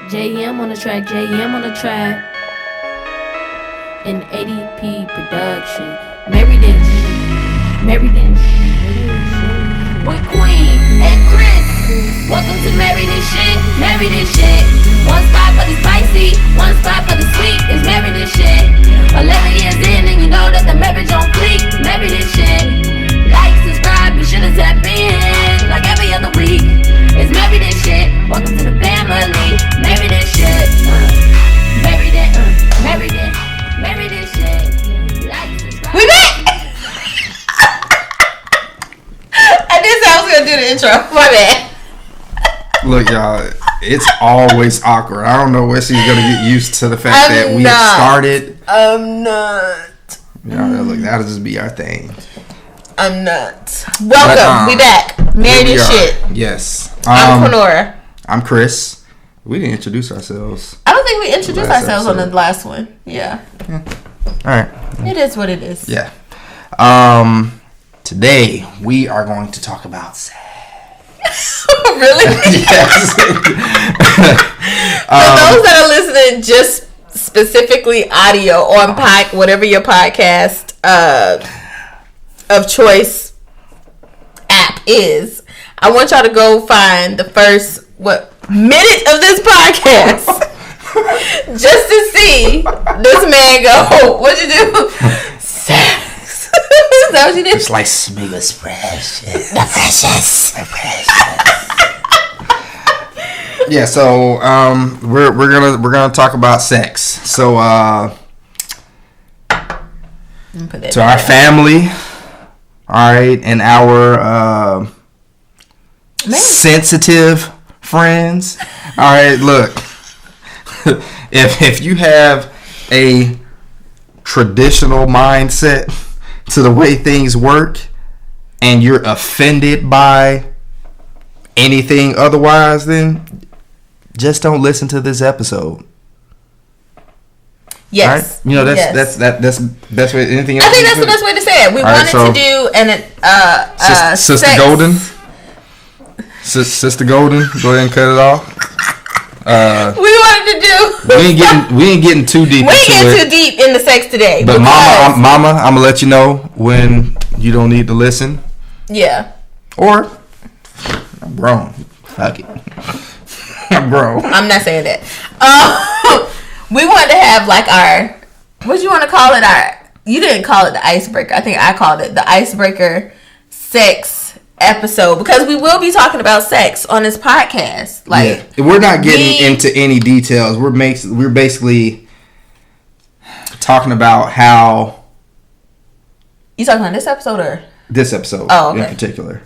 JM on the track, JM on the track. In 80p production. Married in with Queen and Chris. Welcome to Married in Shit, Married in Shit. One spot for the spicy, one spot for the sweet. It's Married in Shit. 11 years in and you know that the marriage on fleek. Married in Shit. Like, subscribe, be sure to tap in like every other week. It's Married in Shit. Welcome to the family. Married in Shit. Married in Shit. Like, subscribe. We back! I did say I was gonna do the intro. My bad. Look, y'all, it's always awkward. I don't know when she's gonna get used to the fact that we have started. I'm not. Y'all, look, that'll just be our thing. I'm not. Welcome. We back. Married in Shit. Yes. I'm Quinora. I'm Chris. We didn't introduce ourselves. I don't think we introduced ourselves on the last one. Yeah. All right. It is what it is. Yeah. Today we are going to talk about sex. Really? Yes. For those that are listening, just specifically audio on whatever your podcast of choice app is, I want y'all to go find the first minute of this podcast just to see this man go. What'd you do? Sex. Is that what you did? It's like Smiga's precious. The precious. Yeah, so we're gonna talk about sex. So to our family, all right, and our sensitive friends, all right. Look, if you have a traditional mindset to the way things work, and you're offended by anything otherwise, then just don't listen to this episode. Yes, right? You know that's the best way. Anything else? I think that's the best way to say it. We wanted to do Sister sex. Golden. Sister Golden, go ahead and cut it off. We wanted to do. We ain't getting too deep. We ain't getting too deep into sex today. But mama, I'm gonna let you know when you don't need to listen. Yeah. Or I'm grown. Fuck it. I'm grown. I'm not saying that. We wanted to have like our, what do you want to call it? You didn't call it the icebreaker. I think I called it the icebreaker sex episode, because we will be talking about sex on this podcast. Like, yeah. We're not getting into any details. We're basically talking about how. You talking about this episode or this episode? Oh, okay. In particular.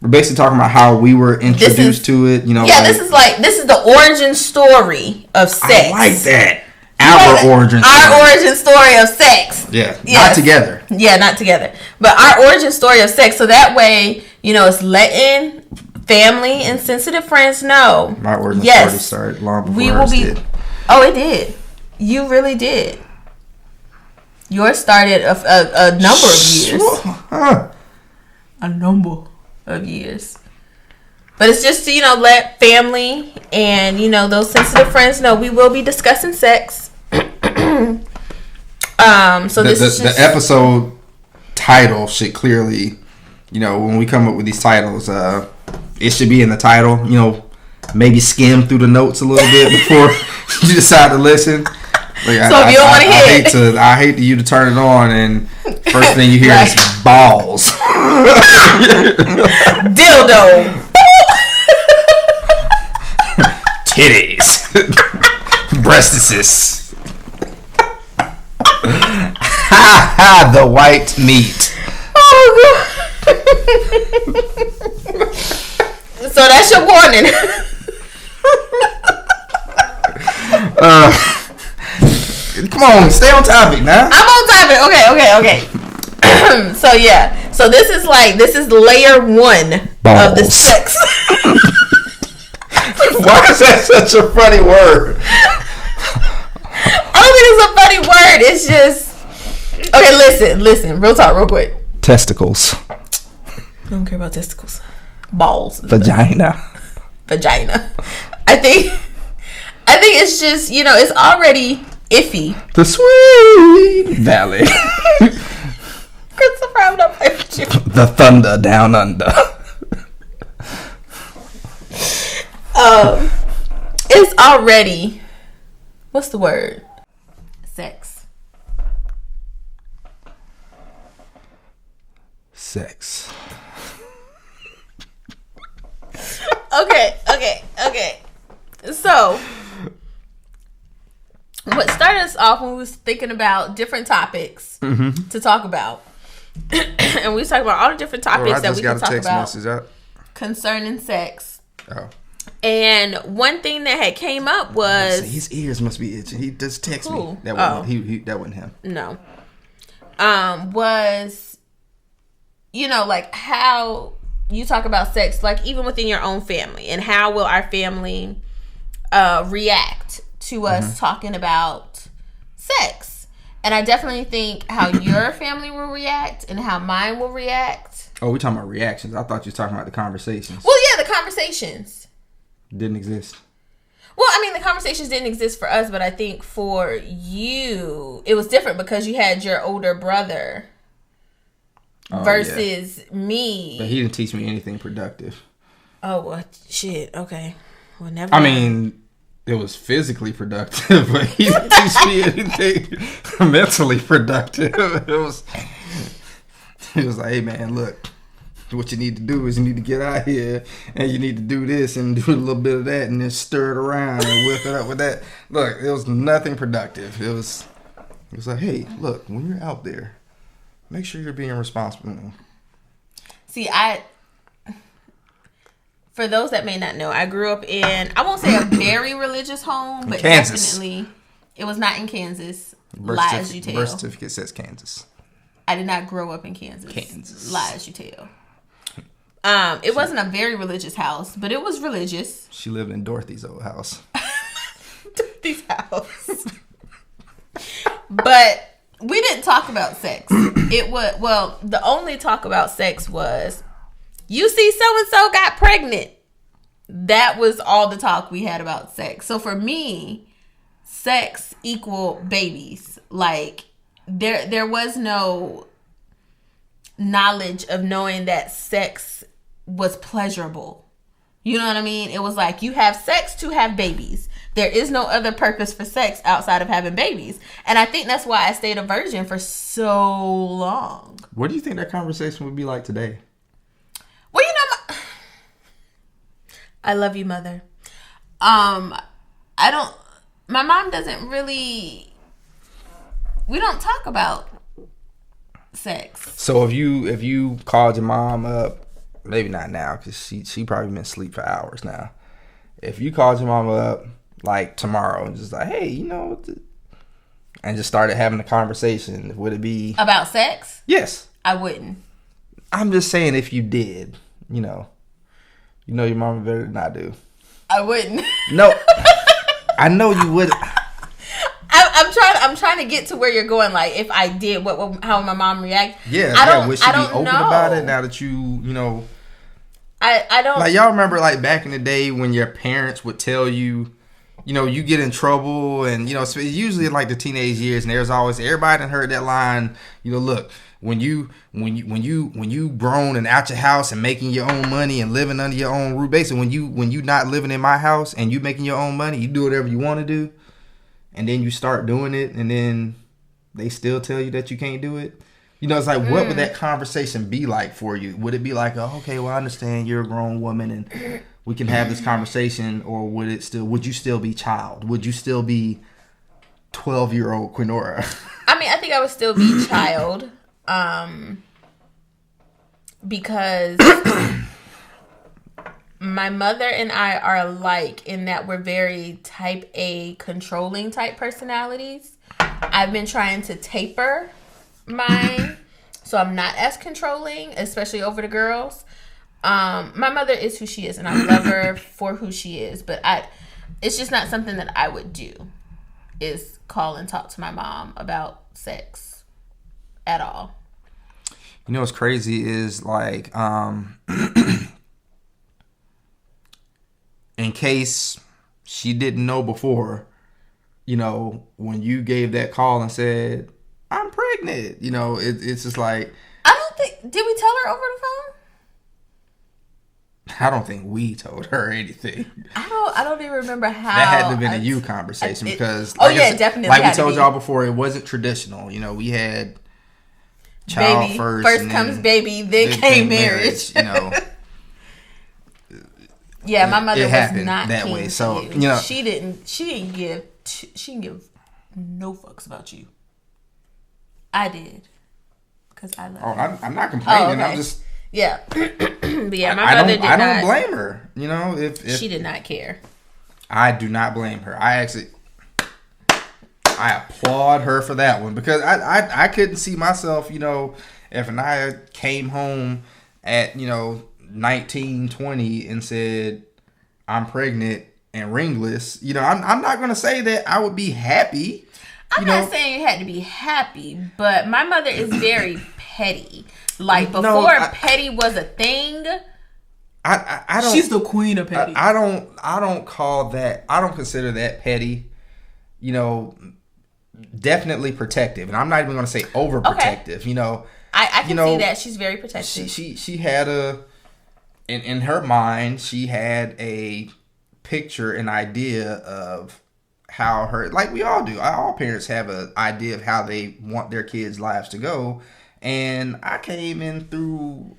We're basically talking about how we were introduced to it. You know. Yeah, this is the origin story of sex. I like that. Our origin story of sex. Yeah. Yes. Not together. Yeah, not together. But our origin story of sex. So that way, it's letting family and sensitive friends know. My origin story started long before ours did. Oh, it did. You really did. Yours started a number of years. A number of years. But it's just to, let family and, those sensitive friends know we will be discussing sex. So this is just... The episode title should clearly, when we come up with these titles, it should be in the title, maybe skim through the notes a little bit before you decide to listen. Like, so if you don't want to hear it. I hate you to turn it on and first thing you hear is balls. Dildo. Titties. Breastises. The white meat. Oh, God. So that's your warning. Come on, stay on topic now. I'm on topic. Okay. So yeah. So this is layer 1 balls. of the sex. Why is that such a funny word? I don't think it's a funny word. It's just... Okay, listen. Real talk, real quick. Testicles. I don't care about testicles. Balls. Vagina. I think I think it's just, it's already iffy. The sweet valley. Christopher, I'm not playing with you. The thunder down under. It's already, what's the word? Sex. Okay. So, what started us off when we was thinking about different topics to talk about, and we was talking about all the different topics that we can talk about concerning sex. Oh. And one thing that had came up was his ears must be itching. He just texted me. That wasn't him. No. Was like how you talk about sex, like even within your own family, and how will our family react to us talking about sex? And I definitely think how your family will react and how mine will react. Oh, we're talking about reactions. I thought you were talking about the conversations. Well, yeah, the conversations didn't exist. Well, I mean, the conversations didn't exist for us, but I think for you, it was different because you had your older brother versus me. But he didn't teach me anything productive. Oh, well, shit. Okay. Well, never I mind. mean, it was physically productive, but he didn't teach me anything mentally productive. It was like, hey, man, look. What you need to do is you need to get out here and you need to do this and do a little bit of that and then stir it around and whip it up with that. Look, it was nothing productive. It was like, hey, look, when you're out there, make sure you're being responsible. See, for those that may not know, I grew up in, I won't say a very religious home, but Kansas. Definitely, it was not in Kansas. Birth Lie as you tell. Birth certificate says Kansas. I did not grow up in Kansas. Lie as you tell. It wasn't a very religious house, but it was religious. She lived in Dorothy's old house. Dorothy's house. But we didn't talk about sex. The only talk about sex was, you see so-and-so got pregnant. That was all the talk we had about sex. So for me, sex equal babies. Like, there was no knowledge of knowing that sex was pleasurable. You know what I mean? It was like, you have sex to have babies. There is no other purpose for sex outside of having babies. And I think that's why I stayed a virgin for so long. What do you think that conversation would be like today? Well, I love you, Mother. My mom doesn't really, we don't talk about sex. So if you called your mom up, maybe not now because she probably been asleep for hours now. If you called your mom up like tomorrow and just like, hey, and just started having a conversation, would it be about sex? Yes. I wouldn't. I'm just saying if you did, your mama better than I do. I wouldn't. No, I know you would. I'm trying to get to where you're going. Like, if I did, how would my mom react? Yeah. Would she be open about it now that you I don't. Like, y'all remember, like, back in the day when your parents would tell you, you get in trouble, and so it's usually like the teenage years, and there's always everybody done heard that line. Look, when you grown and out your house and making your own money and living under your own roof, basically when you not living in my house and you making your own money, you do whatever you want to do. And then you start doing it, and then they still tell you that you can't do it. It's like, what would that conversation be like for you? Would it be like, oh, okay, well, I understand you're a grown woman, and we can have this conversation, or would you still be child? Would you still be 12-year-old Quinora? I mean, I think I would still be child, because my mother and I are alike in that we're very type A, controlling type personalities. I've been trying to taper mine, so I'm not as controlling, especially over the girls. My mother is who she is, and I love her for who she is, but it's just not something that I would do, is call and talk to my mom about sex at all. What's crazy is, like, in case she didn't know before, when you gave that call and said, I'm pregnant, it's just like, I don't think, did we tell her over the phone? I don't think we told her anything. I don't even remember how. That had to have been a you conversation because, definitely. Like we told y'all before, it wasn't traditional. We had child baby, first comes baby, then came marriage. Yeah, my mother was not that way. So she didn't give no fucks about you. I did because I love. Oh, I'm not complaining. Okay. I'm just. Yeah. But yeah, my mother did not. I don't blame her. If she did not care. I do not blame her. I applaud her for that one because I couldn't see myself, if Anaya came home at, 19, 20 and said, I'm pregnant and ringless. I'm not going to say that I would be happy. I'm not saying you had to be happy, but my mother is very petty. Like before petty was a thing. I don't. She's the queen of petty. I don't call that. I don't consider that petty. Definitely protective, and I'm not even going to say overprotective. Okay. I can see that she's very protective. She had in her mind she had a picture, an idea of how her, like we all do. All parents have an idea of how they want their kids' lives to go. And I came in through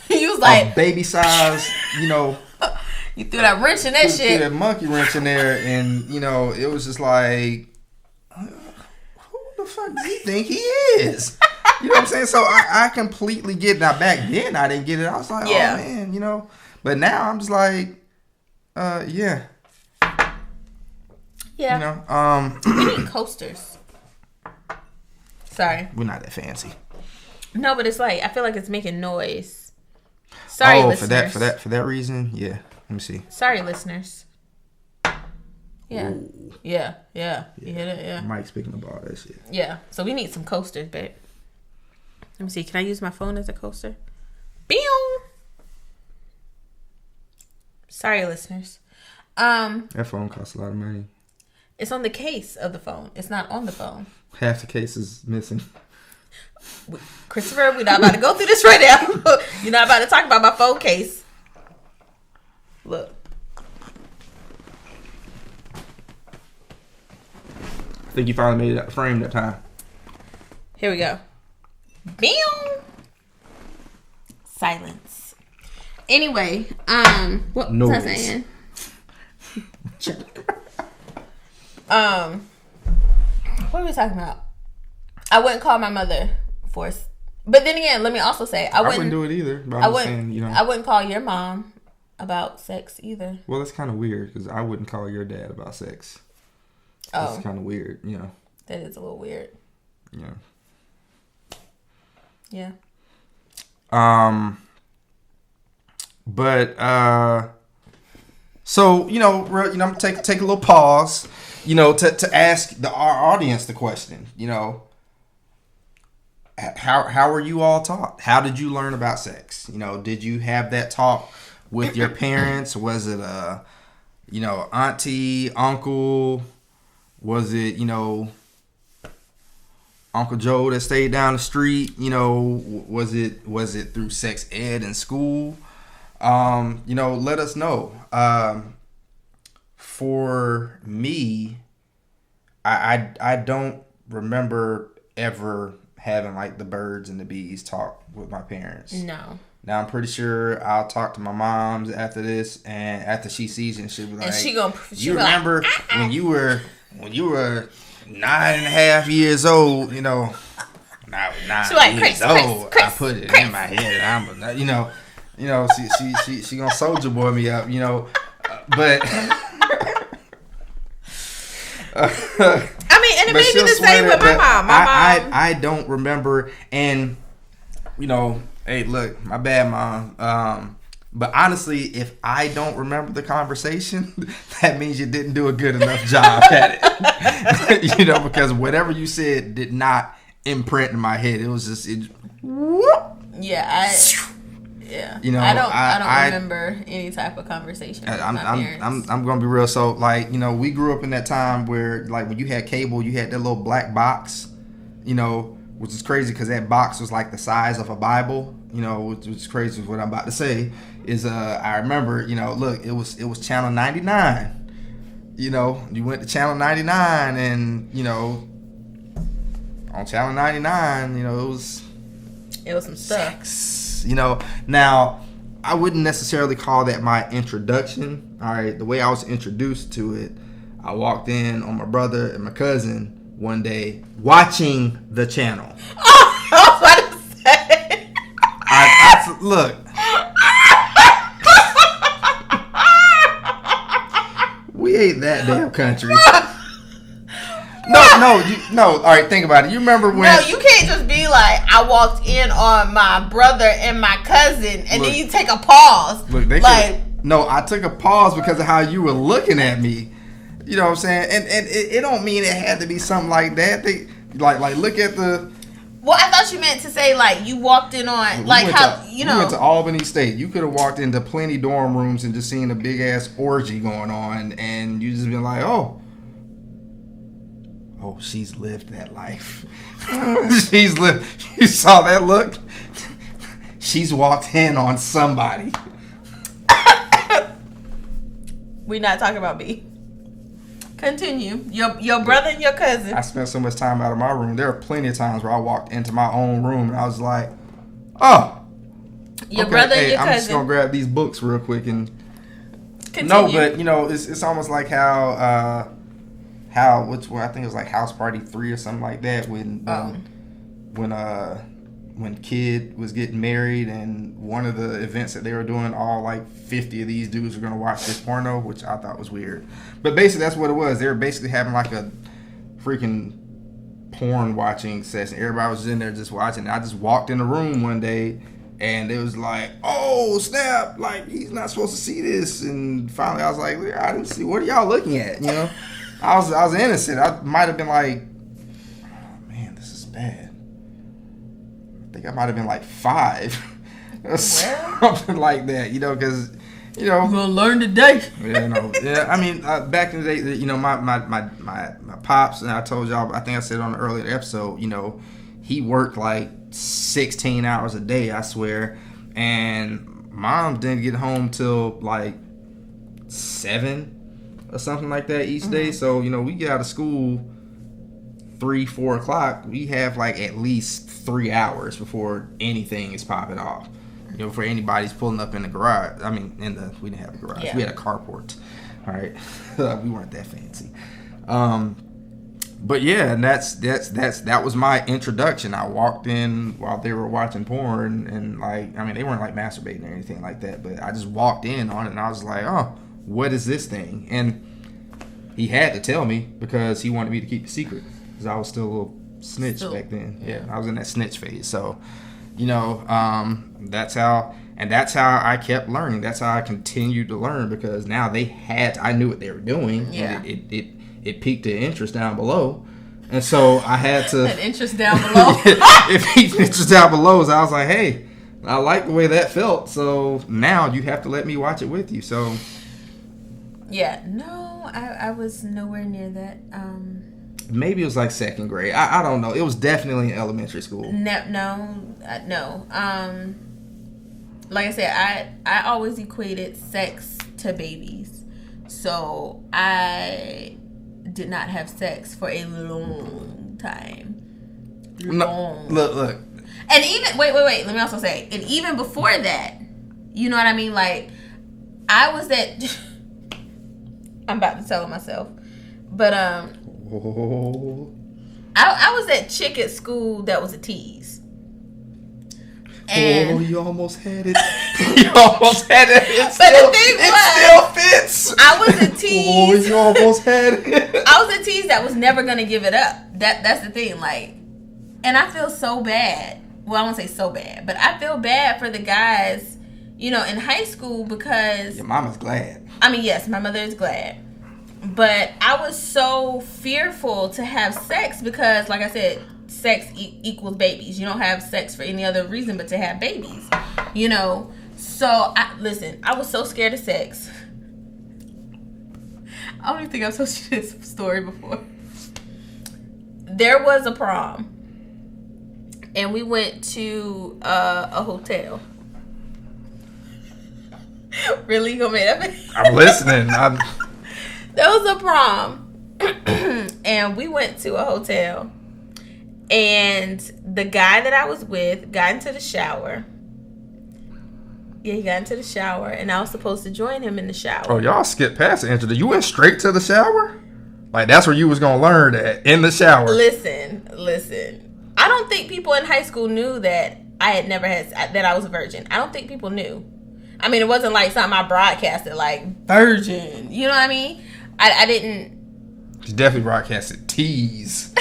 you was like a baby size, you threw that wrench in that shit. Threw that monkey wrench in there, and it was just like, who the fuck does he think he is? You know what I'm saying? So I completely get it. Now back then I didn't get it. I was like, oh man, But now I'm just like, yeah. Yeah. We need coasters. Sorry. We're not that fancy. No, but it's like I feel like it's making noise. Sorry, listeners. for that reason, yeah. Let me see. Sorry, listeners. Yeah. Ooh. Yeah. You hit it, yeah. Mike's picking up all that shit. Yeah. So we need some coasters, babe. Let me see. Can I use my phone as a coaster? Boom. Sorry, listeners. That phone costs a lot of money. It's on the case of the phone. It's not on the phone. Half the case is missing. Christopher, we're not about to go through this right now. You're not about to talk about my phone case. Look. I think you finally made that frame that time. Here we go. Bam. Silence. Anyway, what was I saying? What are we talking about? I wouldn't call my mother for, but then again, let me also say I wouldn't do it either. But I wouldn't call your mom about sex either. Well, that's kind of weird because I wouldn't call your dad about sex. That's kind of weird, That is a little weird. Yeah. Yeah. But so I'm gonna take a little pause, to ask our audience the question, how were you all taught? How did you learn about sex? Did you have that talk with your parents? Was it auntie, uncle? Was it Uncle Joe that stayed down the street? Was it through sex ed in school? Let us know. For me, I don't remember ever having like the birds and the bees talk with my parents. No. Now I'm pretty sure I'll talk to my moms after this, and after she sees it, and she'll be like, "You remember when you were 9.5 years old? Not 9 years old. I put it in my head. She gonna soldier boy me up, but." I mean, and it may be the same with my mom. I don't remember, and hey, look, my bad, mom. But honestly, if I don't remember the conversation, that means you didn't do a good enough job at it. Because whatever you said did not imprint in my head. It was just Yeah, Yeah. You know, I don't remember any type of conversation with my parents. I'm gonna be real. So like, you know, we grew up in that time where like when you had cable, you had that little black box, you know, which is crazy because that box was like the size of a Bible. You know, which is crazy. What I'm about to say is, I remember, you know, look, it was channel 99. You know, you went to channel 99, and you know, on channel 99, you know, it was some stuff. Sex, you know. Now, I wouldn't necessarily call that my introduction. All right, the way I was introduced to it, I walked in on my brother and my cousin one day watching the channel. Oh, I was about to say. I look. We ain't that damn country. No. All right, think about it. You remember when? No, you can't just be like, I walked in on my brother and my cousin, and then you take a pause. Look, no, I took a pause because of how you were looking at me. You know what I'm saying? And it don't mean it had to be something like that. They like look at the. Well, I thought you meant to say like you walked in on like how you know. We went to Albany State. You could have walked into plenty dorm rooms and just seen a big ass orgy going on, and you just been like, oh, she's lived that life. She's lived. You saw that look. She's walked in on somebody. We're not talking about me. Continue. Your brother and your cousin. I spent so much time out of my room. There are plenty of times where I walked into my own room and I was like, oh. Your brother and your cousin. I'm just going to grab these books real quick and... Continue. No, but, you know, it's almost like how which one, I think it was like House Party 3 or something like that when Kid was getting married, and one of the events that they were doing, all like 50 of these dudes were going to watch this porno, which I thought was weird. But basically that's what it was. They were basically having like a freaking porn watching session. Everybody was in there just watching. I just walked in the room one day and it was like, oh snap, like he's not supposed to see this. And finally I was like, I didn't see, what are y'all looking at? You know, I was innocent. I might have been like, oh man, this is bad. I think I might have been like 5 or something like that, you know, because, you know, you're gonna learn today. Yeah, I mean, back in the day, you know, my pops, and I told y'all, I think I said on an earlier episode, you know, he worked like 16 hours a day, I swear, and mom didn't get home till like 7 or something like that each day. So, you know, we get out of school 3-4 o'clock, we have like at least 3 hours before anything is popping off. You know, for anybody's pulling up in the garage. I mean, we didn't have a garage. Yeah. We had a carport. All right, we weren't that fancy. But yeah, and that was my introduction. I walked in while they were watching porn, and like, I mean, they weren't like masturbating or anything like that, but I just walked in on it, and I was like, oh, what is this thing? And he had to tell me because he wanted me to keep the secret, because I was still a little snitch back then. Yeah, I was in that snitch phase. So, you know, that's how I kept learning. That's how I continued to learn, because now I knew what they were doing. Yeah. And it piqued the interest down below. And so I had to... That interest down below? It piqued interest down below. So I was like, hey, I like the way that felt. So now you have to let me watch it with you. So... Yeah. No, I was nowhere near that. Maybe it was like 2nd grade. I don't know. It was definitely in elementary school. No. Like I said, I always equated sex to babies. So I did not have sex for a long time. No, look. And even wait. Let me also say, and even before that, you know what I mean? Like, I was at. I'm about to tell it myself, but I was that chick at school that was a tease. And you almost had it. You almost had it. It still fits. I was a tease. You almost had it. I was a tease that was never gonna give it up. That's the thing. Like, and I feel so bad. Well, I won't say so bad, but I feel bad for the guys, you know, in high school, because your mama's glad. I mean, yes, my mother is glad. But I was so fearful to have sex because, like I said, sex equals babies. You don't have sex for any other reason but to have babies. You know. So I was so scared of sex. I don't even think I've told you this story before. There was a prom, and we went to a hotel. Really? You gonna make that? I'm listening. There was a prom, and we went to a hotel, and the guy that I was with got into the shower. Yeah, he got into the shower, and I was supposed to join him in the shower. Oh, y'all skipped past the intro. You went straight to the shower? Like, that's where you was going to learn that, in the shower. Listen. I don't think people in high school knew that that I was a virgin. I don't think people knew. I mean, it wasn't like something I broadcasted, like, virgin. You know what I mean? I didn't. You definitely broadcasted tease.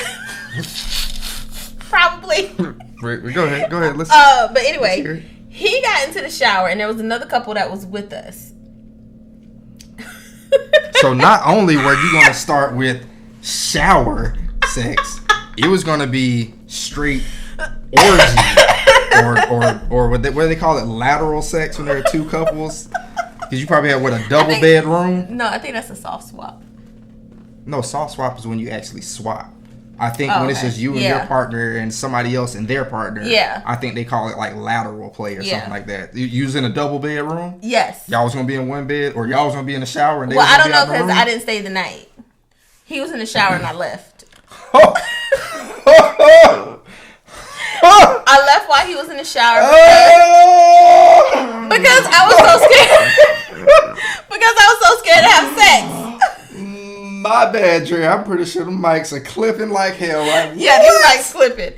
Probably. Go ahead. Let's. But anyway. He got into the shower, and there was another couple that was with us. So not only were you going to start with shower sex, it was going to be straight orgy, or what they call it, lateral sex when there are two couples. Because you probably had a double bedroom. No, I think that's a soft swap. No, soft swap is when you actually swap. I think when it's just you and your partner and somebody else and their partner, I think they call it like lateral play or something like that. You was in a double bedroom? Yes. Y'all was going to be in one bed, or y'all was going to be in the shower? And they I don't know because I didn't stay the night. He was in the shower and I left. I left while he was in the shower because I was so scared. Because I was so scared to have sex. My bad, Dre. I'm pretty sure the mics are clipping like hell right now. Yeah, these mics clipping.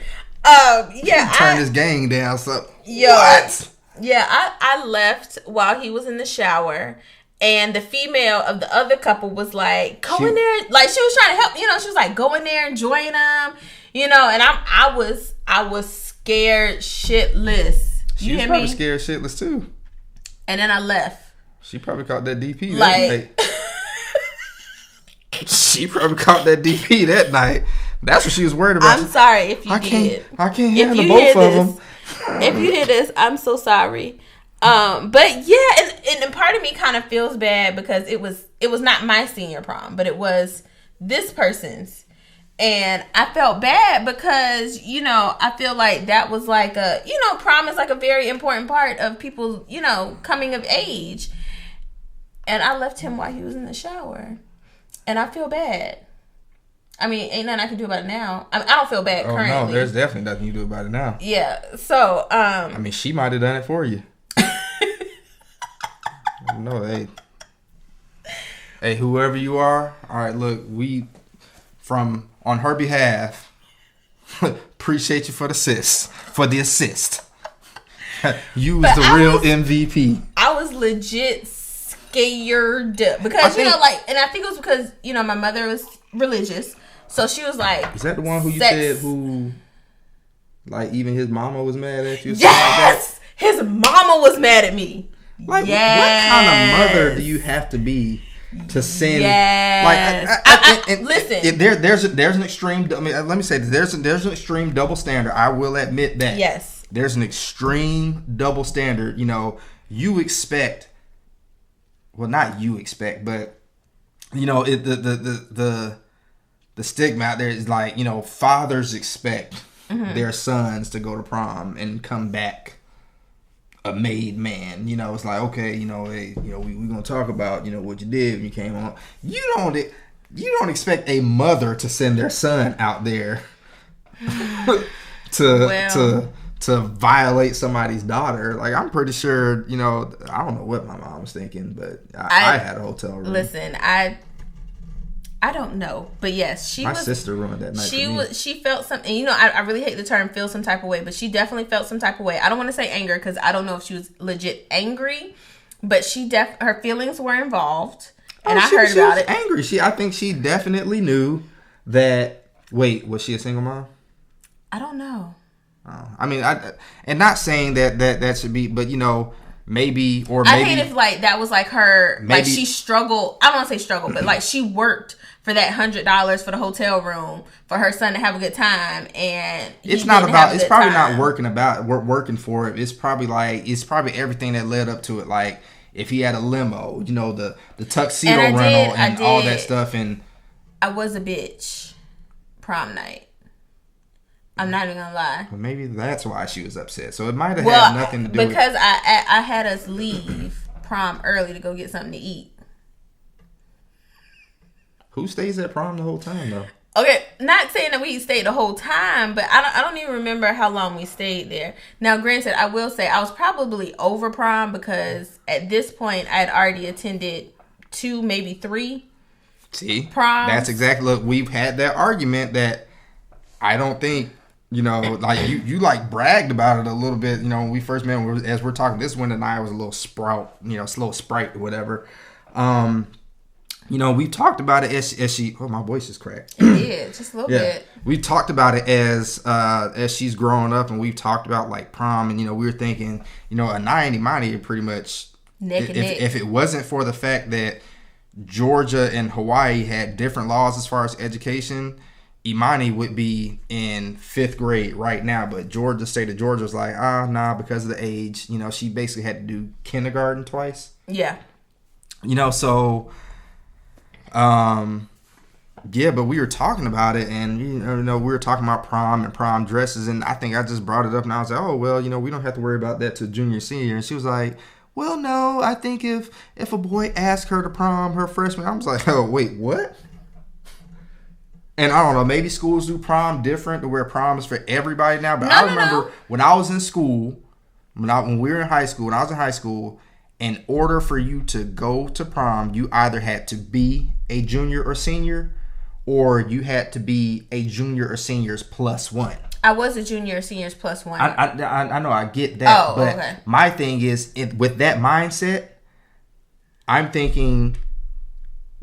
Turn this gang down. So what? Yeah, I left while he was in the shower, and the female of the other couple was like, "Go in there." Like she was trying to help. You know, she was like, "Go in there and join them." You know, and I was scared shitless. She was probably scared shitless too. And then I left. She probably caught that DP that like. night. She probably caught that DP that night. That's what she was worried about. I'm sorry if you did. I can't handle both of them. If you hear this, I'm so sorry. But yeah, and part of me kind of feels bad because it was not my senior prom, but it was this person's. And I felt bad because, you know, I feel like that was like prom is like a very important part of people, you know, coming of age. And I left him while he was in the shower. And I feel bad. I mean, ain't nothing I can do about it now. I don't feel bad currently. No, there's definitely nothing you can do about it now. Yeah. So, I mean, she might have done it for you. No, hey, whoever you are, all right, look, on her behalf, appreciate you for the assist. You was the real MVP. I was legit scared because and I think it was because my mother was religious, so she was like, "Is that the one who you said who, like, even his mama was mad at you?" Yes, his mama was mad at me. Like, what kind of mother do you have to be to send? Yes. Listen, there's an extreme. I mean, let me say this: there's an extreme double standard. I will admit that. Yes, there's an extreme double standard. You expect. Well, not you expect, but the stigma out there is like, fathers expect their sons to go to prom and come back a made man. It's like, okay, hey, we're gonna talk about what you did when you came home. You don't expect a mother to send their son out there to violate somebody's daughter. Like, I'm pretty sure, I don't know what my mom was thinking, but I had a hotel room. Listen, I don't know, but yes, my sister ruined that night. She felt something. I really hate the term "feel some type of way," but she definitely felt some type of way. I don't want to say anger because I don't know if she was legit angry, but her feelings were involved, and I heard about it. Angry. I think she definitely knew that. Wait, was she a single mom? I don't know. I mean, and not saying that should be, but maybe I hate if like that was like her, maybe, like she struggled. I don't want to say struggle, but like she worked for that $100 for the hotel room for her son to have a good time, and it's not about. It's probably not working for it. It's probably everything that led up to it. Like if he had a limo, you know, the tuxedo rental and all that stuff. And I was a bitch prom night. I'm not even gonna lie. Well, maybe that's why she was upset. So it might have had nothing to do with... because I had us leave prom early to go get something to eat. Who stays at prom the whole time, though? Okay, not saying that we stayed the whole time, but I don't even remember how long we stayed there. Now, granted, I will say I was probably over prom because at this point I had already attended 2, maybe 3 proms. That's exactly... Look, we've had that argument that I don't think... You know, like you like bragged about it a little bit. You know, when we first met, as we're talking, this one and I was a little sprout, you know, slow sprite or whatever. You know, we talked about it as she. Oh, my voice is cracked. It did, just a little bit. We talked about it as she's growing up, and we've talked about like prom, and you know, we were thinking, you know, Anaya and Imani are pretty much neck and neck. If it wasn't for the fact that Georgia and Hawaii had different laws as far as education, Imani would be in 5th grade right now, but state of Georgia was like, nah, because of the age. You know, she basically had to do kindergarten twice. Yeah. You know, so, yeah, but we were talking about it, and, you know, we were talking about prom and prom dresses, and I think I just brought it up, and I was like, oh, well, you know, we don't have to worry about that till junior, senior. And she was like, well, no, I think if a boy asked her to prom her freshman, I was like, oh, wait, what? And I don't know, maybe schools do prom different to where prom is for everybody now. But I remember when I was in school, when we were in high school, when I was in high school, in order for you to go to prom, you either had to be a junior or senior, or you had to be a junior or seniors +1. I was a junior or seniors +1. I know, I get that. Oh, but okay. My thing is, with that mindset, I'm thinking...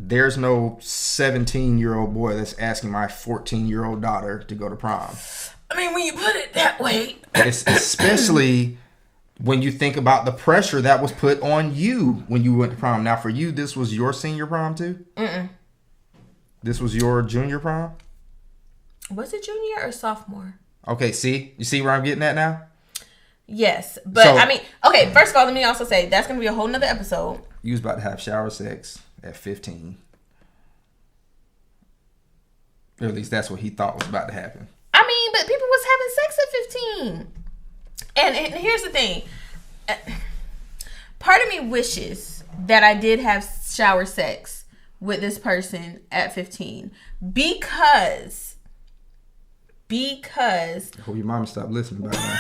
There's no 17-year-old boy that's asking my 14-year-old daughter to go to prom. I mean, when you put it that way. Especially when you think about the pressure that was put on you when you went to prom. Now, for you, this was your senior prom, too? Mm-mm. This was your junior prom? Was it junior or sophomore? Okay, see? You see where I'm getting at now? Yes. But, I mean, okay, first of all, let me also say, that's going to be a whole nother episode. You was about to have shower sex at 15. Or at least that's what he thought was about to happen. I mean, but people was having sex at 15. And here's the thing. Part of me wishes that I did have shower sex with this person at 15. Because I hope your mama stopped listening by now.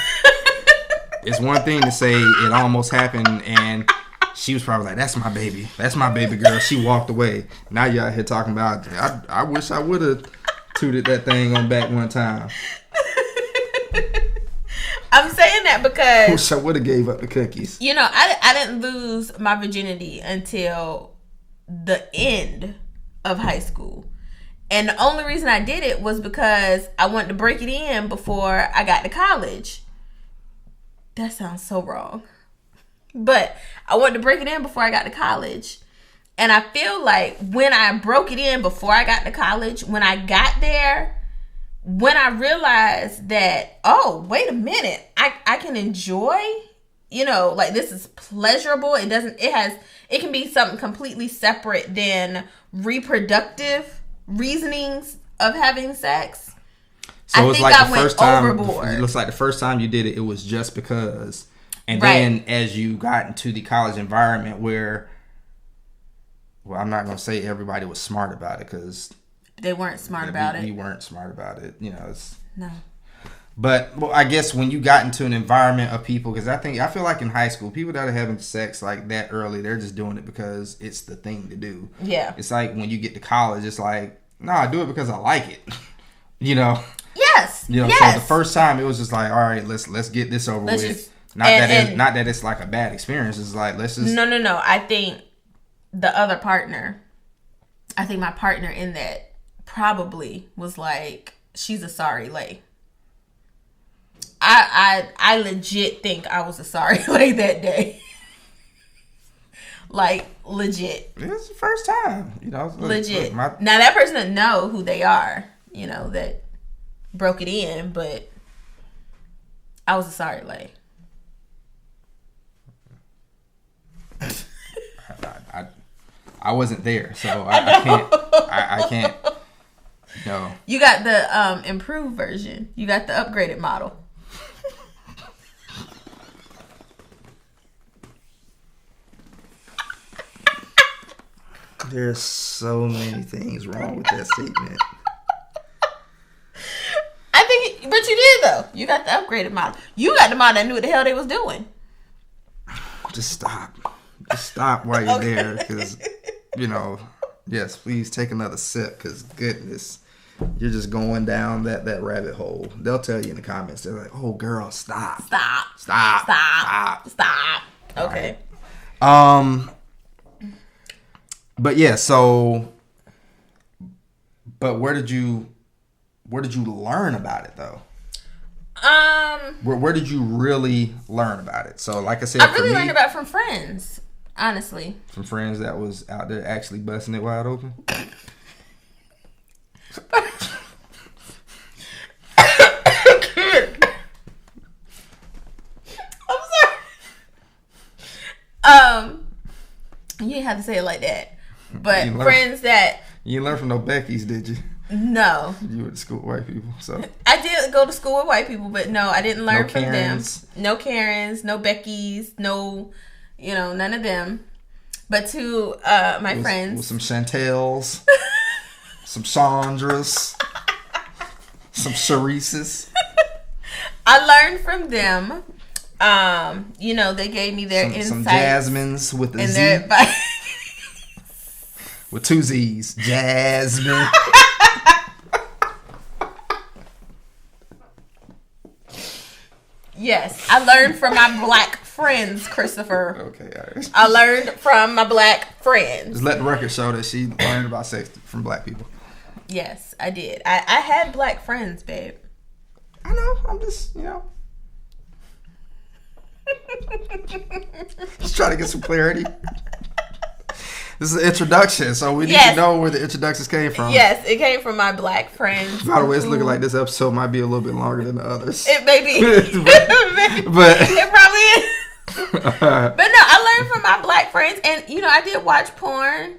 It's one thing to say it almost happened and she was probably like, that's my baby. That's my baby girl. She walked away. Now you're out here talking about, I wish I would have tooted that thing on back one time. I'm saying that because... I wish I would have gave up the cookies. You know, I didn't lose my virginity until the end of high school. And the only reason I did it was because I wanted to break it in before I got to college. That sounds so wrong. But I wanted to break it in before I got to college. And I feel like when I broke it in before I got to college, when I got there, when I realized that, oh, wait a minute, I can enjoy, you know, like this is pleasurable. It can be something completely separate than reproductive reasonings of having sex. So it's like the first time, overboard. It looks like the first time you did it, it was just because. And then as you got into the college environment where, well, I'm not going to say everybody was smart about it because... They weren't smart about it. We weren't smart about it. You know, No. But, well, I guess when you got into an environment of people, because I feel like in high school, people that are having sex like that early, they're just doing it because it's the thing to do. Yeah. It's like when you get to college, it's like, no, I do it because I like it. You know? Yes. You know, yes. So the first time it was just like, all right, let's get this over with. Not that it's like a bad experience. It's like, let's just... No. I think the other partner, my partner in that probably was like, she's a sorry lay. I legit think I was a sorry lay that day. Like, legit. It's the first time, Legit. Now, that person doesn't know who they are, that broke it in, but I was a sorry lay. I wasn't there, so I can't. No. You got the improved version. You got the upgraded model. There's so many things wrong with that statement. I think, but you did though. You got the upgraded model. You got the model that knew what the hell they was doing. Just stop. Just stop while you're there, because yes, please take another sip, because goodness, you're just going down that rabbit hole. They'll tell you in the comments. They're like, "Oh, girl, stop, stop, stop, stop, stop." Okay. But yeah, so, but where did you learn about it though? Where did you really learn about it? So, like I said, I really learned about it from friends. Honestly, from friends that was out there actually busting it wide open. I'm sorry. You didn't have to say it like that. But friends that... You didn't learn from no Beckys, did you? No. You went to school with white people, so... I did go to school with white people, but no, I didn't learn from Karens. them. No Karens, no Beckys, no, none of them. But to my friends... With some Chantels, some Chandras, some Charisses. I learned from them. They gave me their insights. Some Jasmines with a Z. Their advice. With 2 Z's. Jasmine. Yes, I learned from my black friends, Christopher. Okay, all right. I learned from my black friends. Just let the record show that she learned about sex from black people. Yes, I did. I had black friends, babe. I know. I'm just, just trying to get some clarity. This is an introduction, so we need to know where the introductions came from. Yes, it came from my black friends. By the way, it's looking like this episode might be a little bit longer than the others. It may be. but it probably is. But no, I learned from my black friends, and I did watch porn,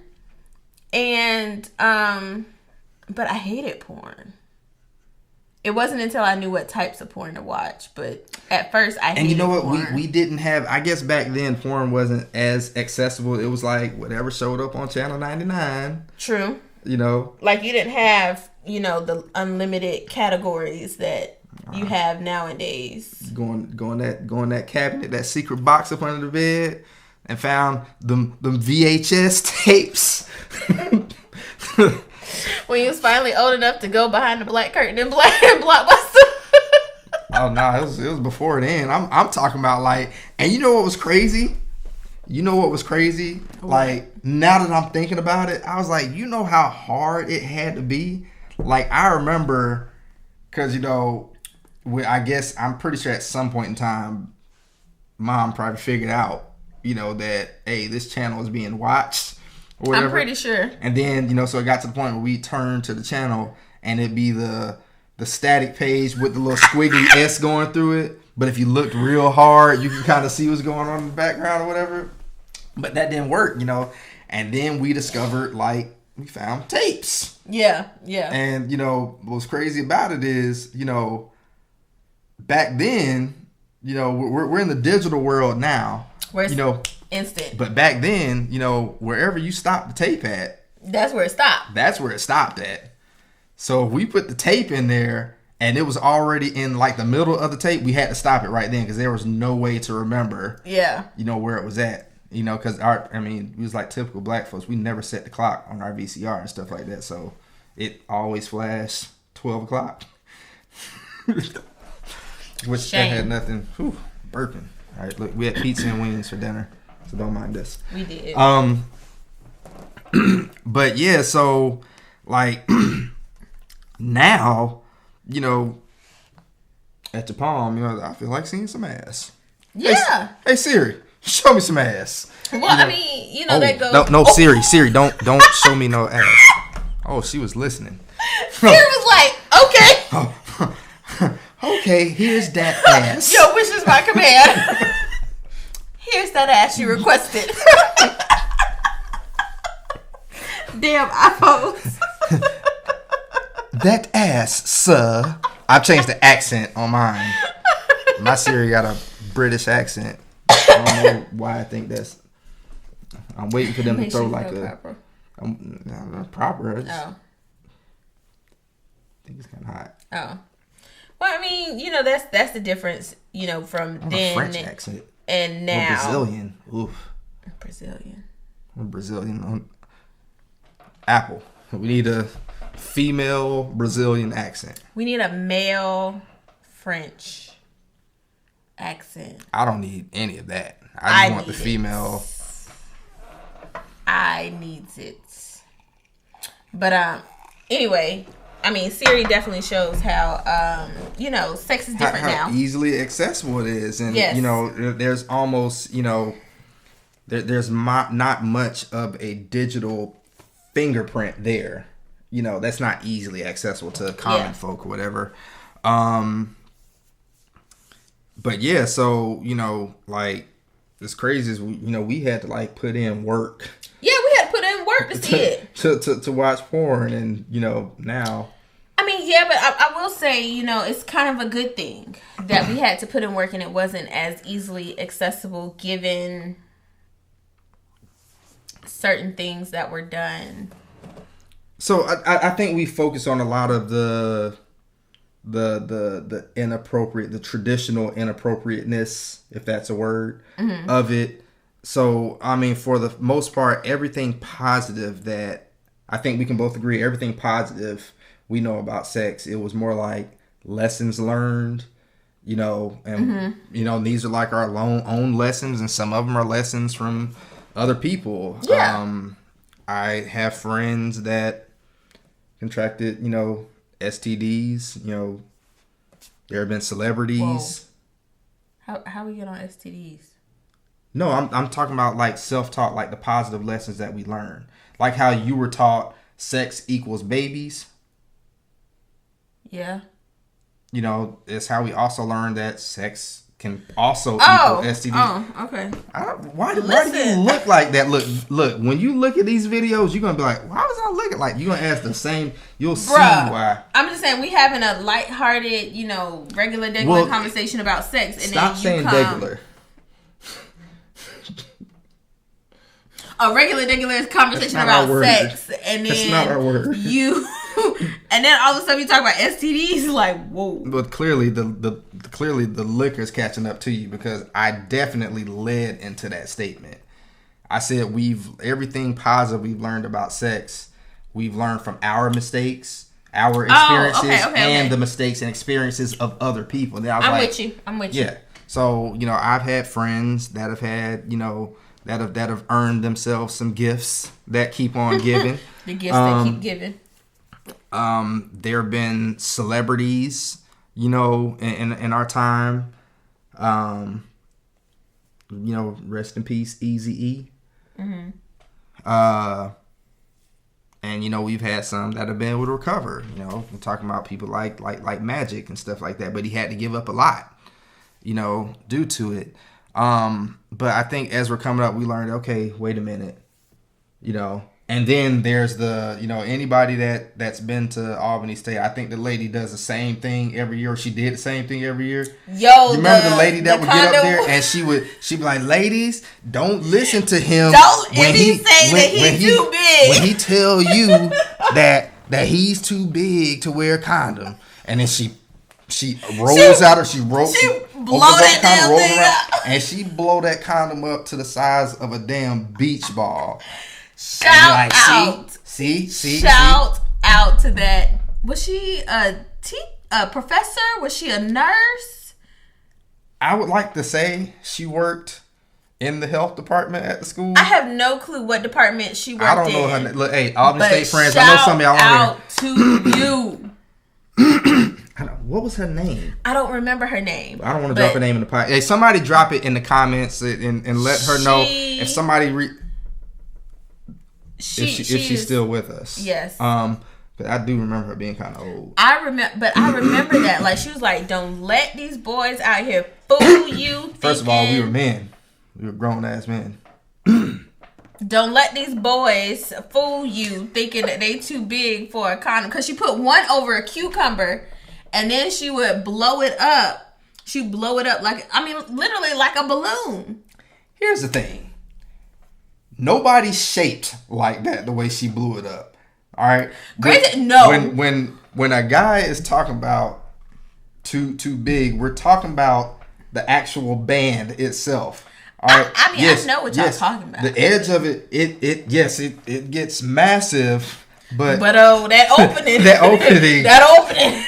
and but I hated porn. It wasn't until I knew what types of porn to watch, but at first I hated And you know what? porn. We didn't have, I guess back then porn wasn't as accessible. It was like whatever showed up on Channel 99. True. Like you didn't have, the unlimited categories that you have nowadays. Going that cabinet, that secret box up under the bed, and found them VHS tapes. When you was finally old enough to go behind the black curtain and Blockbuster. Oh no, it was before then. I'm talking about like, and you know what was crazy? Like, now that I'm thinking about it, I was like, how hard it had to be? Like, I remember, because I guess I'm pretty sure at some point in time, Mom probably figured out, that hey, this channel is being watched. Or whatever. I'm pretty sure. And then, so it got to the point where we turned to the channel and it'd be the static page with the little squiggly S going through it. But if you looked real hard, you could kind of see what's going on in the background or whatever. But that didn't work, And then we discovered, we found tapes. Yeah, yeah. And, what's crazy about it is, back then, we're in the digital world now. Where it's instant. But back then, wherever you stopped the tape at, that's where it stopped. That's where it stopped at. So if we put the tape in there and it was already in the middle of the tape, we had to stop it right then because there was no way to remember. Yeah. Where it was at. Because we was like typical black folks. We never set the clock on our VCR and stuff like that. So it always flashed 12 o'clock. Which that had nothing. Whew, burping. All right, look, we had pizza and wings for dinner, so don't mind us. We did. But yeah, so now, at the prom, I feel like seeing some ass. Yeah. Hey Siri, Show me some ass. Well, I mean, that goes. No, Siri, don't show me no ass. Oh, she was listening. Siri was like, okay. Okay, here's that ass. Your wish is my command. Here's that ass you requested. Damn iPhones. That ass, sir. I've changed the accent on mine. My Siri got a British accent. I don't know why I think that's. I'm waiting for them to throw like a. Proper. Not proper. Oh. I think it's kind of hot. Oh. Well, I mean, that's the difference, from then. A French accent. And now. Or Brazilian. Oof. Brazilian. Apple. We need a female Brazilian accent. We need a male French accent. I don't need any of that. I just want the female. I needs it. But anyway, I mean, Siri definitely shows how sex is different how now. Easily accessible it is, and yes. There's almost there's not much of a digital fingerprint there. That's not easily accessible to common folk or whatever. But yeah, so like as crazy as we had to like put in work. Yeah, we had to put in work to see it. To watch porn, and now. I mean, yeah, but I will say, it's kind of a good thing that we had to put in work and it wasn't as easily accessible given certain things that were done. So I think we focus on a lot of the inappropriate, the traditional inappropriateness, if that's a word, of it. So, I mean, for the most part, everything positive that I think we can both agree, everything positive we know about sex, it was more like lessons learned, and, these are like our own lessons, and some of them are lessons from other people. Yeah. I have friends that contracted, STDs, there have been celebrities. Whoa. How we get on STDs? No, I'm talking about like self-taught, like the positive lessons that we learn. Like how you were taught sex equals babies. Yeah. It's how we also learned that sex can also equal STDs. Oh, okay. Why do you look like that? Look. When you look at these videos, you're gonna be like, "Why was I looking like?" You're gonna ask the same. You'll see why. I'm just saying we having a lighthearted, regular conversation about sex, and stop then you saying regular. A regular conversation about sex, and then that's not our word. And then all of a sudden you talk about STDs, like whoa. But clearly the liquor's catching up to you, because I definitely led into that statement. I said everything positive we've learned about sex, we've learned from our mistakes, our experiences, and the mistakes and experiences of other people. And I'm with you. Yeah. So I've had friends that have had that have earned themselves some gifts that keep on giving. The gifts that keep giving. There have been celebrities, in our time. Rest in peace, Eazy-E. Mm-hmm. And we've had some that have been able to recover. We're talking about people like Magic and stuff like that. But he had to give up a lot, due to it. But I think as we're coming up, we learned, okay, wait a minute, and then there's the, anybody that's been to Albany State, I think the lady does the same thing every year. Or she did the same thing every year. Yo, you remember the lady that would get up there and she'd be like, ladies, don't listen to him when he's too big. When he tell you that he's too big to wear a condom, and then she rolls out, or she blow that condom, rolls around, and she blow that condom up to the size of a damn beach ball. Shout out! Shout out to that. Was she a professor? Was she a nurse? I would like to say she worked in the health department at the school. I have no clue what department she worked in. I don't know her. Look, hey, Albany State friends. I know some of y'all out to you. What was her name? I don't remember her name. I don't want to drop her name in the podcast. Hey, somebody drop it in the comments and let her know if somebody if she's still with us. Yes. But I do remember her being kind of old. I remember that. Like, she was like, "Don't let these boys out here fool you." First of all, we were men. We were grown ass men. Don't let these boys fool you thinking that they too big for a condom. Because she put one over a cucumber, and then she would blow it up. She'd blow it up literally like a balloon. Here's the thing. Nobody's shaped like that the way she blew it up. All right. No. When a guy is talking about too big, we're talking about the actual band itself. All right. I know what y'all talking about. The edge of it gets massive, but that opening, that opening,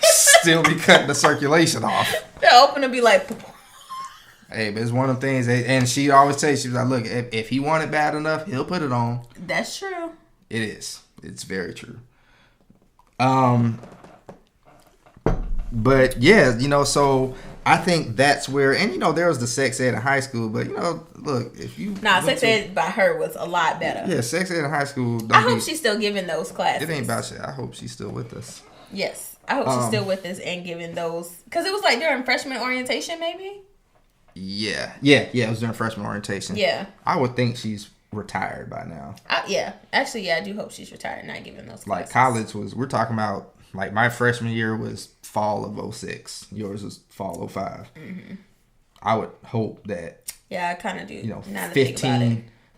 still be cutting the circulation off. That opening be like. Hey, but it's one of them things, and she always says, she was like, "Look, if he want it bad enough, he'll put it on." That's true. It is. It's very true. But yeah, so I think that's where, and there was the sex ed in high school, but look, if you sex ed by her was a lot better. Yeah, sex ed in high school. I hope she's still giving those classes. It ain't about shit. I hope she's still with us. Yes, I hope she's still with us and giving those, because it was like during freshman orientation, maybe. Yeah, it was during freshman orientation. Yeah, I would think she's retired by now. Actually, I do hope she's retired, not giving those classes. Like college we're talking about, like my freshman year was fall of 2006. Yours was fall of 2005. Mm-hmm. I would hope that. Yeah, I kind of do.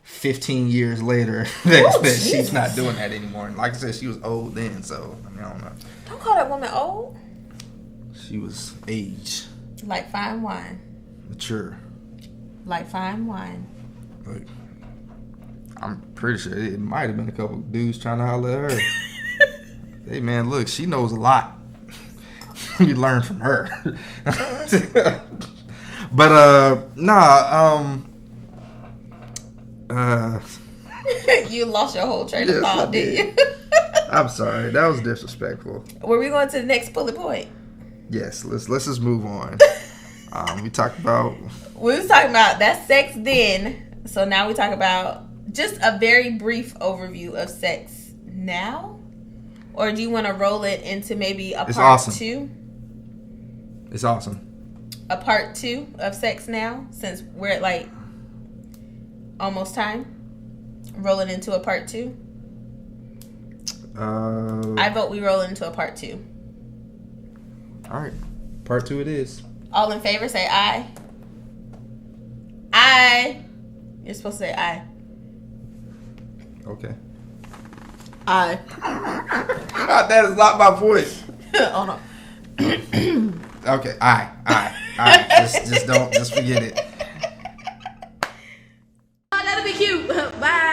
15 years later that she's not doing that anymore. And like I said, she was old then, so I don't know. Don't call that woman old. She was age. Like fine wine. Mature. Like fine wine. Like, I'm pretty sure it might have been a couple of dudes trying to holler at her. Hey man, look, she knows a lot. We learn from her. But you lost your whole train of thought, didn't you? I'm sorry, that was disrespectful. Were we going to the next bullet point? Yes, let's just move on. We was talking about that sex then. So now we talk about just a very brief overview of sex now. Or do you want to roll it into maybe a part 2? It's awesome. A part 2 of sex now, since we're at like almost time. Roll it into a part 2. I vote we roll it into a part 2. All right, part 2 it is. All in favor, say aye. Aye. You're supposed to say aye. Okay. Aye. That is not my voice. Oh no. Okay. Aye. Just forget it. Oh, that'll be cute. Bye.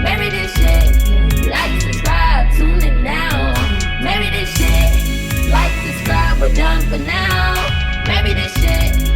Marry this shit. Like, subscribe, tune in now. Marry this shit. Like, subscribe, we're done for now. Marry this shit.